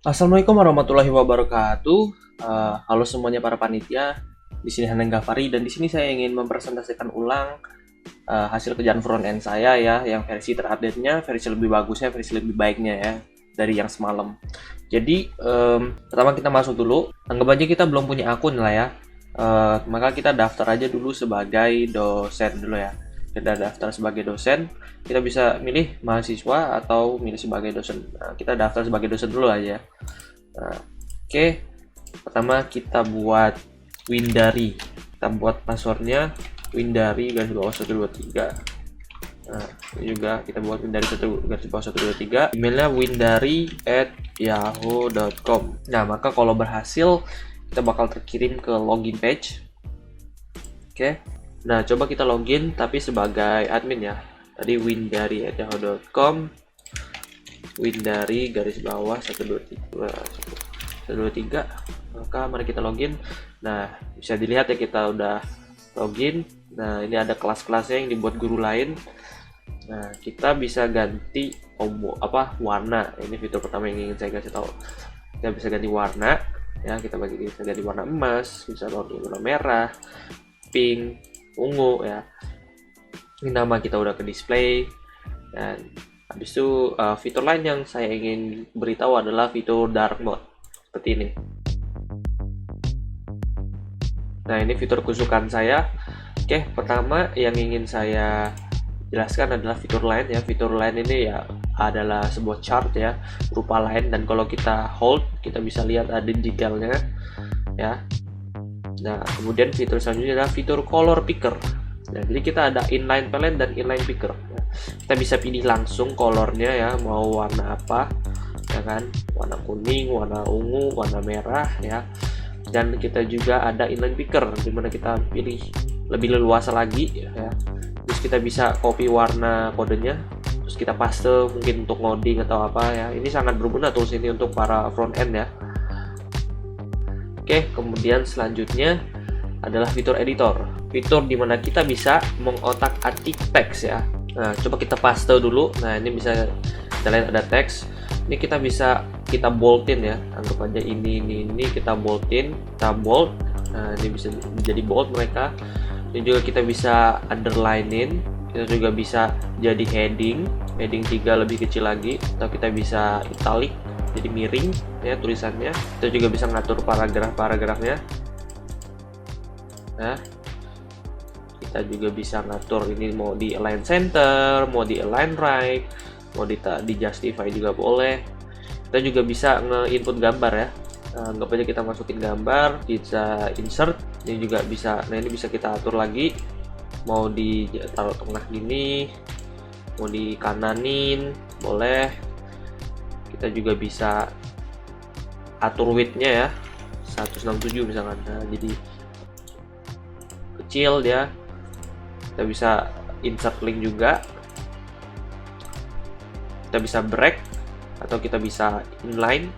Assalamualaikum warahmatullahi wabarakatuh. Halo semuanya para panitia. Di sini Haneng Gafari dan di sini saya ingin mempresentasikan ulang hasil kerjaan front end saya ya, yang versi terupdate-nya, versi lebih bagusnya, versi lebih baiknya ya dari yang semalam. Jadi pertama kita masuk dulu. Anggap aja kita belum punya akun lah ya. Maka kita daftar aja dulu sebagai dosen dulu ya. Kita daftar sebagai dosen, kita bisa milih mahasiswa atau milih sebagai dosen. Nah, kita daftar sebagai dosen dulu aja. Nah, oke. Pertama kita buat Windari. Kita buat passwordnya Windari garis bawah 123. Nah, ini juga kita buat Windari garis bawah 123. Emailnya windari@yahoo.com. Nah, maka kalau berhasil kita bakal terkirim ke login page. Oke. Nah, coba kita login tapi sebagai admin ya. Tadi windari@yahoo.com, Windari garis bawah 123. Maka mari kita login. Nah, bisa dilihat ya kita udah login. Nah, ini ada kelas-kelasnya yang dibuat guru lain. Nah, kita bisa ganti warna. Ini fitur pertama yang ingin saya kasih tahu. Kita bisa ganti warna ya, bisa ganti warna emas, bisa ganti warna merah, pink, ungu ya. Ini nama kita udah ke display. Dan habis itu fitur lain yang saya ingin beritahu adalah fitur dark mode seperti ini. Nah, ini fitur kesukaan saya. Oke, pertama yang ingin saya jelaskan adalah fitur line ya. Fitur line ini ya adalah sebuah chart ya, berupa line, dan kalau kita hold kita bisa lihat ada detailnya ya. Nah, kemudian fitur selanjutnya adalah fitur color picker. Nah, jadi kita ada inline palette dan inline picker. Nah, kita bisa pilih langsung colornya ya, mau warna apa, ya kan? Warna kuning, warna ungu, warna merah ya. Dan kita juga ada inline picker, dimana kita pilih lebih leluasa lagi ya. Terus kita bisa copy warna kodenya, terus kita paste mungkin untuk ngoding atau apa ya. Ini sangat berguna tools ini untuk para front end ya. Oke, kemudian selanjutnya adalah fitur editor. Fitur dimana kita bisa mengotak-atik teks ya. Nah, coba kita paste dulu. Nah, ini bisa kita lihat ada teks. Ini kita bisa kita boldin ya. Anggap aja ini kita boldin, kita bold. Nah, ini bisa menjadi bold mereka. Ini juga kita bisa underlinein. Kita juga bisa jadi heading 3 lebih kecil lagi, atau kita bisa italic jadi miring ya tulisannya. Kita juga bisa ngatur paragrafnya. Nah, kita juga bisa ngatur ini mau di align center, mau di align right, mau di justify juga boleh. Kita juga bisa nge-input gambar ya. Anggap aja kita masukin gambar, bisa insert, ini juga bisa. Nah, ini bisa kita atur lagi, mau ditaruh tengah gini, mau di kananin boleh. Kita juga bisa atur width-nya ya, 167 misalkan. Nah, jadi kecil dia. Kita bisa insert link juga, kita bisa break, atau kita bisa inline,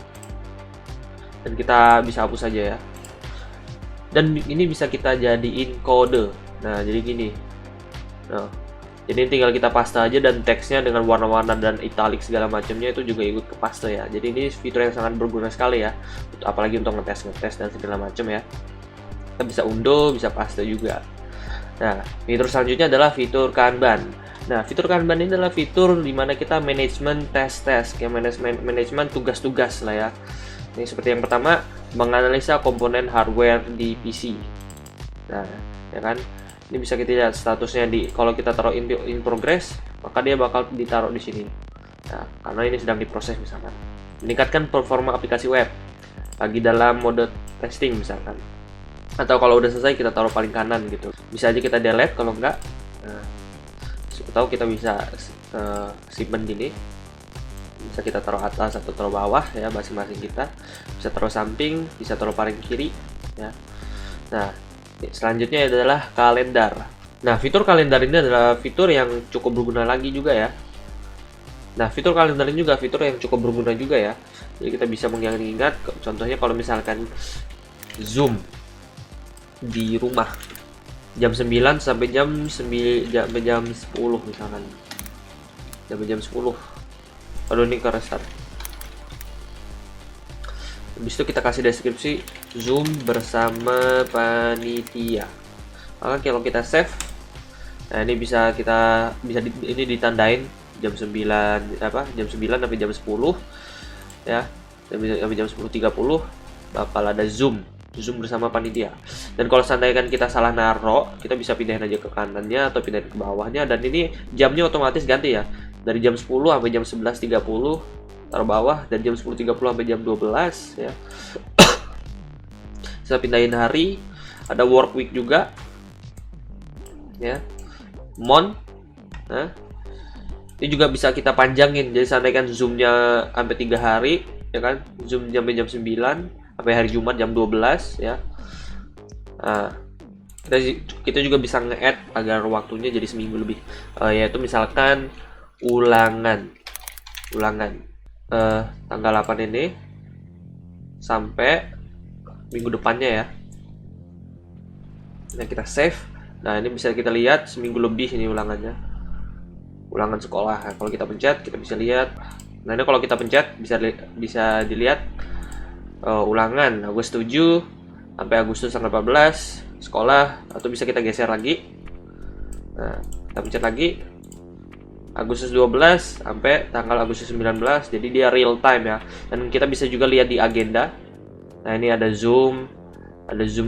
dan kita bisa hapus saja ya. Dan ini bisa kita jadiin kode. Nah, jadi gini. Nah, jadi tinggal kita paste aja, dan teksnya dengan warna-warna dan italic segala macamnya itu juga ikut ke paste ya. Jadi ini fitur yang sangat berguna sekali ya, apalagi untuk ngetes dan segala macam ya. Kita bisa undo, bisa paste juga. Nah, fitur selanjutnya adalah fitur Kanban. Nah, fitur Kanban ini adalah fitur dimana kita manajemen tes, kayak manajemen tugas-tugas lah ya. Ini seperti yang pertama, menganalisa komponen hardware di PC. Nah, ya kan? Ini bisa kita lihat statusnya kalau kita taruh in progress, maka dia bakal ditaruh di sini. Nah, karena ini sedang diproses misalkan. Meningkatkan performa aplikasi web lagi dalam mode testing misalkan. Atau kalau udah selesai kita taruh paling kanan gitu. Bisa aja kita delete kalau enggak. Nah, tahu kita bisa simpen gini. Bisa kita taruh atas atau taruh bawah ya, masing-masing kita. Bisa taruh samping, bisa taruh paling kiri ya. Nah, selanjutnya adalah kalender. Nah, fitur kalender ini adalah fitur yang cukup berguna lagi juga ya. Nah, fitur kalender ini juga fitur yang cukup berguna juga ya. Jadi kita bisa mengingat, contohnya kalau misalkan Zoom di rumah jam 9 sampai jam 10 misalkan. Sampai jam 10. Aduh, ini ke restart. Habis itu kita kasih deskripsi Zoom bersama panitia. Maka kalau kita save, nah ini bisa ini ditandain jam 9 jam 9 sampai jam 10 ya. Sampai jam 10.30 bakal ada Zoom bersama panitia. Dan kalau seandainya kan kita salah naro, kita bisa pindahin aja ke kanannya atau pindahin ke bawahnya, dan ini jamnya otomatis ganti ya. Dari jam 10 sampai jam 11.30 taruh bawah, dan jam 10.30 sampai jam 12 ya. Bisa pindahin hari, ada work week juga ya, month. Nah, ini juga bisa kita panjangin, jadi seandainya kan zoomnya sampai 3 hari ya kan, zoom sampai jam 9 sampai hari Jumat jam 12 ya. Nah, kita juga bisa nge-add agar waktunya jadi seminggu lebih, yaitu misalkan ulangan tanggal 8 ini sampai minggu depannya ya. Nah, kita save. Nah, ini bisa kita lihat seminggu lebih ini ulangan sekolah. Nah, kalau kita pencet kita bisa lihat. Nah, ini kalau kita pencet bisa dilihat ulangan Agustus 7 sampai Agustus tanggal 14 sekolah, atau bisa kita geser lagi. Nah, kita pencet lagi Agustus 12 sampai tanggal Agustus 19, jadi dia real time ya. Dan kita bisa juga lihat di agenda. Nah, ini ada Zoom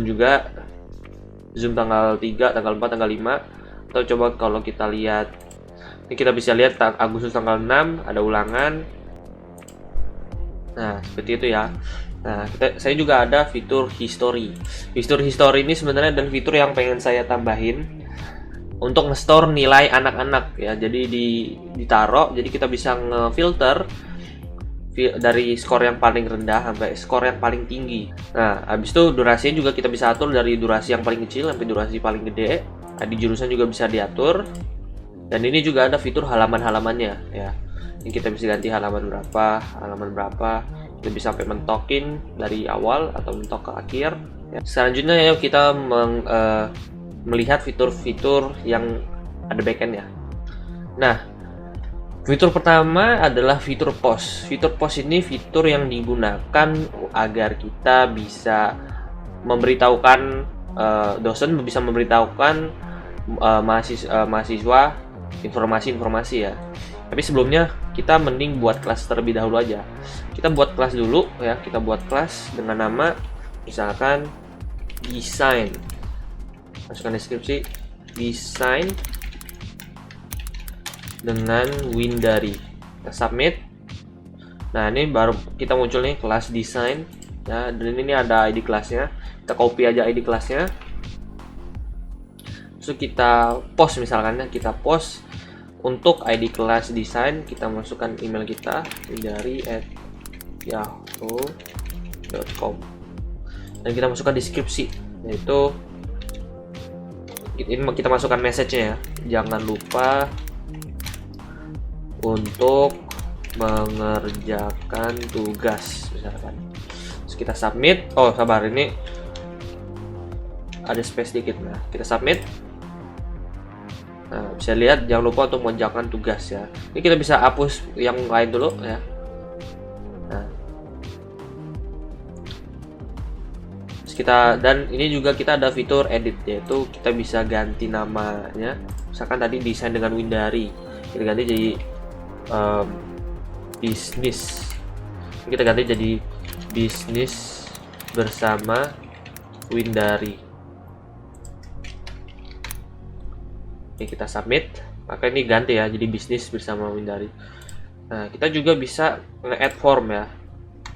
juga, Zoom tanggal 3, tanggal 4, tanggal 5. Atau coba kalau kita lihat, ini kita bisa lihat Agustus tanggal 6 ada ulangan. Nah, seperti itu ya. Nah, saya juga ada fitur history. Fitur history ini sebenarnya dan fitur yang pengen saya tambahin untuk nge-store nilai anak-anak ya. Jadi ditaruh, jadi kita bisa ngefilter dari skor yang paling rendah sampai skor yang paling tinggi. Nah, habis itu durasinya juga kita bisa atur dari durasi yang paling kecil sampai durasi paling gede. Nah, di jurusan juga bisa diatur. Dan ini juga ada fitur halaman-halamannya ya. Ini kita bisa ganti halaman berapa. Kita bisa sampai mentokin dari awal atau mentok ke akhir ya. Selanjutnya ya kita melihat fitur-fitur yang ada backend ya. Nah, fitur pertama adalah fitur pos. Fitur pos ini fitur yang digunakan agar kita bisa memberitahukan dosen bisa memberitahukan mahasiswa informasi-informasi ya. Tapi sebelumnya kita mending buat kelas terlebih dahulu aja. Kita buat kelas dulu ya. Kita buat kelas dengan nama misalkan desain. Masukkan deskripsi desain dengan Windari. Kita submit. Nah, ini baru kita muncul nih kelas desain ya, dan ini ada ID kelasnya. Kita copy aja ID kelasnya. Terus kita post misalkan ya, kita post untuk ID kelas desain. Kita masukkan email kita windari@yahoo.com dan kita masukkan deskripsi, yaitu ini kita masukkan message-nya ya. Jangan lupa untuk mengerjakan tugas misalkan. Terus kita submit. Oh, sabar, ini ada space dikit. Nah, kita submit. Nah, bisa lihat jangan lupa untuk mengerjakan tugas ya. Ini kita bisa hapus yang lain dulu ya. Nah, dan ini juga kita ada fitur edit, yaitu kita bisa ganti namanya. Misalkan tadi desain dengan Windari, kita ganti jadi bisnis. Kita ganti jadi bisnis bersama Windari. Oke, kita submit. Maka ini ganti ya jadi bisnis bersama Windari. Nah, kita juga bisa nge-add form ya.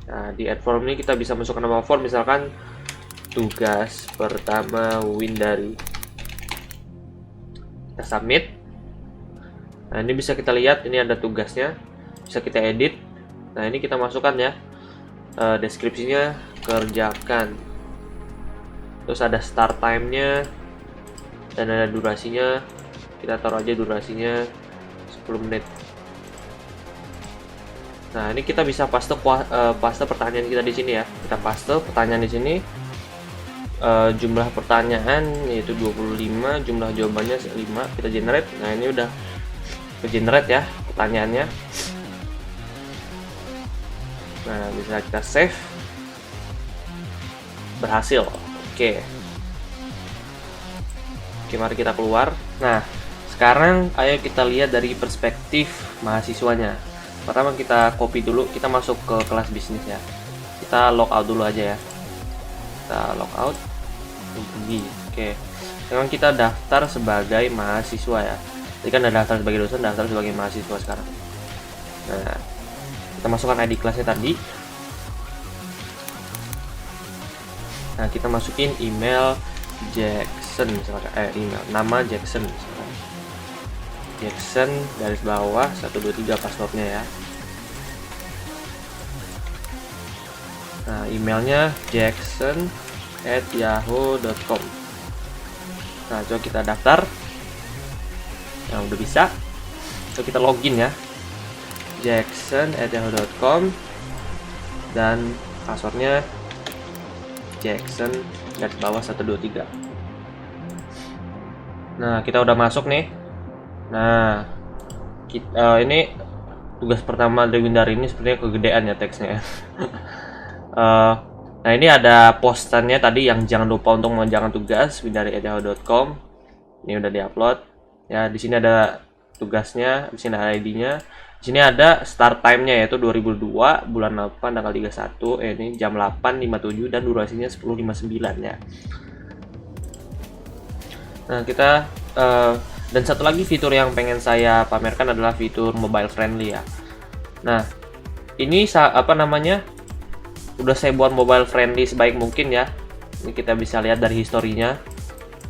Nah, di add form ini kita bisa masukkan nama form, misalkan tugas pertama Windari. Kita submit. Nah, ini bisa kita lihat, ini ada tugasnya, bisa kita edit. Nah, ini kita masukkan ya, deskripsinya kerjakan. Terus ada start time-nya dan ada durasinya. Kita taruh aja durasinya 10 menit. Nah, ini kita bisa paste pertanyaan kita di sini ya. Kita paste pertanyaan di sini. Jumlah pertanyaan yaitu 25, jumlah jawabannya 5. Kita generate. Nah, ini udah ke generate ya pertanyaannya. Nah, bisa kita save. berhasil. Oke, mari kita keluar. Nah, sekarang ayo kita lihat dari perspektif mahasiswanya. Pertama kita copy dulu, kita masuk ke kelas bisnis ya. Kita logout dulu aja ya. Kita logout, pergi. Oke, sekarang kita daftar sebagai mahasiswa ya. Jadi kan ada daftar sebagai dosen, daftar sebagai mahasiswa sekarang. Nah, kita masukkan ID kelasnya tadi. Nah, kita masukin email Jackson misalkan, email nama Jackson misalkan. Jackson garis bawah 123 passwordnya ya. Nah, emailnya jackson@yahoo.com. Nah, coba kita daftar. Nah, udah bisa. Coba kita login ya, jackson@yahoo.com, dan passwordnya Jackson garis bawah 123. Nah, kita udah masuk nih. Nah, ini tugas pertama dari Windar ini sepertinya kegedean ya teksnya. Nah, ini ada postannya tadi yang jangan lupa untuk mengerjakan tugas windari@yahoo.com. Ini udah diupload. Ya, di sini ada tugasnya, di sini ada ID-nya. Di sini ada start time-nya yaitu 2002 bulan 8 tanggal 31. Ini jam 8.57 dan durasinya 10.59 ya. Nah, kita dan satu lagi fitur yang pengen saya pamerkan adalah fitur mobile friendly ya. Nah, ini apa namanya? Udah saya buat mobile friendly sebaik mungkin ya. Ini kita bisa lihat dari historinya.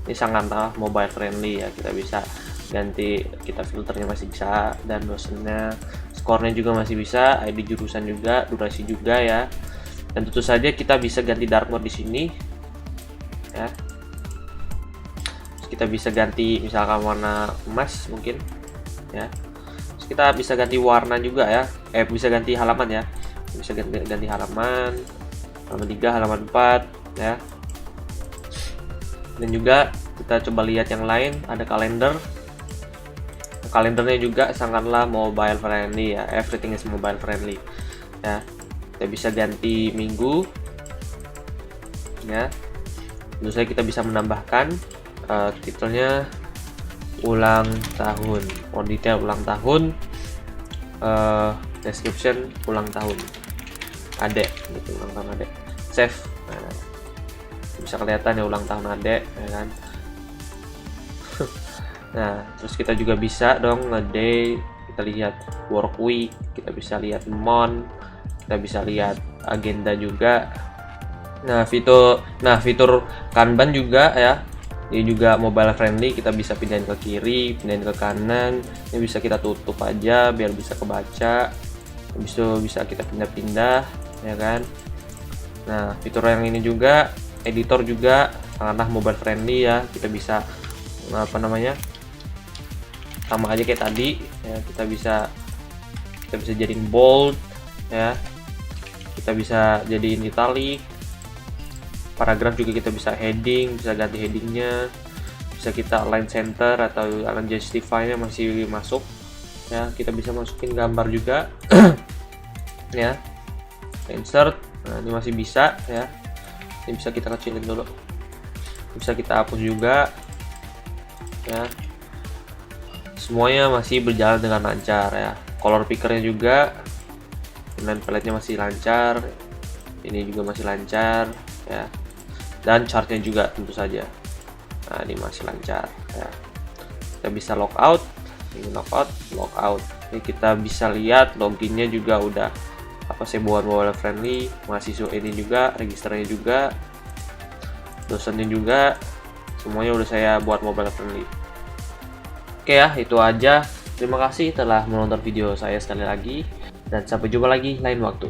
Ini sangatlah mobile friendly ya. Kita bisa ganti, kita filternya masih bisa, dan dosennya, skornya juga masih bisa, ID jurusan juga, durasi juga ya. Dan tentu saja kita bisa ganti dark mode di sini ya. Kita bisa ganti misalkan warna emas mungkin ya. Terus kita bisa ganti warna juga ya, bisa ganti halaman ya, bisa ganti halaman 3, halaman 4 ya. Dan juga kita coba lihat yang lain, ada kalender. Kalendernya juga sangatlah mobile friendly ya, everything is mobile friendly ya. Kita bisa ganti minggu ya. Tentu saja kita bisa menambahkan titelnya ulang tahun, detail ulang tahun, description ulang tahun adek gitu, ulang tahun adek, save. Nah, bisa kelihatan ya ulang tahun adek ya kan. Nah, terus kita juga bisa dong nge-day, kita lihat work week, kita bisa lihat month, kita bisa lihat agenda juga. Nah, fitur Kanban juga ya. Ini juga mobile friendly, kita bisa pindahin ke kiri, pindahin ke kanan. Ini bisa kita tutup aja biar bisa kebaca. Bisa kita pindah-pindah ya kan. Nah, fitur yang ini juga, editor juga sangatlah mobile friendly ya. Kita bisa apa namanya? Sama aja kayak tadi ya, kita bisa jadiin bold ya. Kita bisa jadiin italic. Paragraf juga kita bisa heading, bisa ganti headingnya, bisa kita align center atau align justify-nya masih masuk ya. Kita bisa masukin gambar juga ya, insert. Nah, ini masih bisa ya. Ini bisa kita kecilin dulu, bisa kita hapus juga ya. Semuanya masih berjalan dengan lancar ya. Color picker-nya juga, dan palette-nya masih lancar. Ini juga masih lancar ya. Dan chartnya juga tentu saja. Nah, ini masih lancar ya. Kita bisa logout, ini logout. Ini kita bisa lihat loginnya juga udah saya buat mobile friendly. Mahasiswa ini juga, registernya juga, dosennya juga, semuanya udah saya buat mobile friendly. Oke ya, itu aja. Terima kasih telah menonton video saya sekali lagi, dan sampai jumpa lagi lain waktu.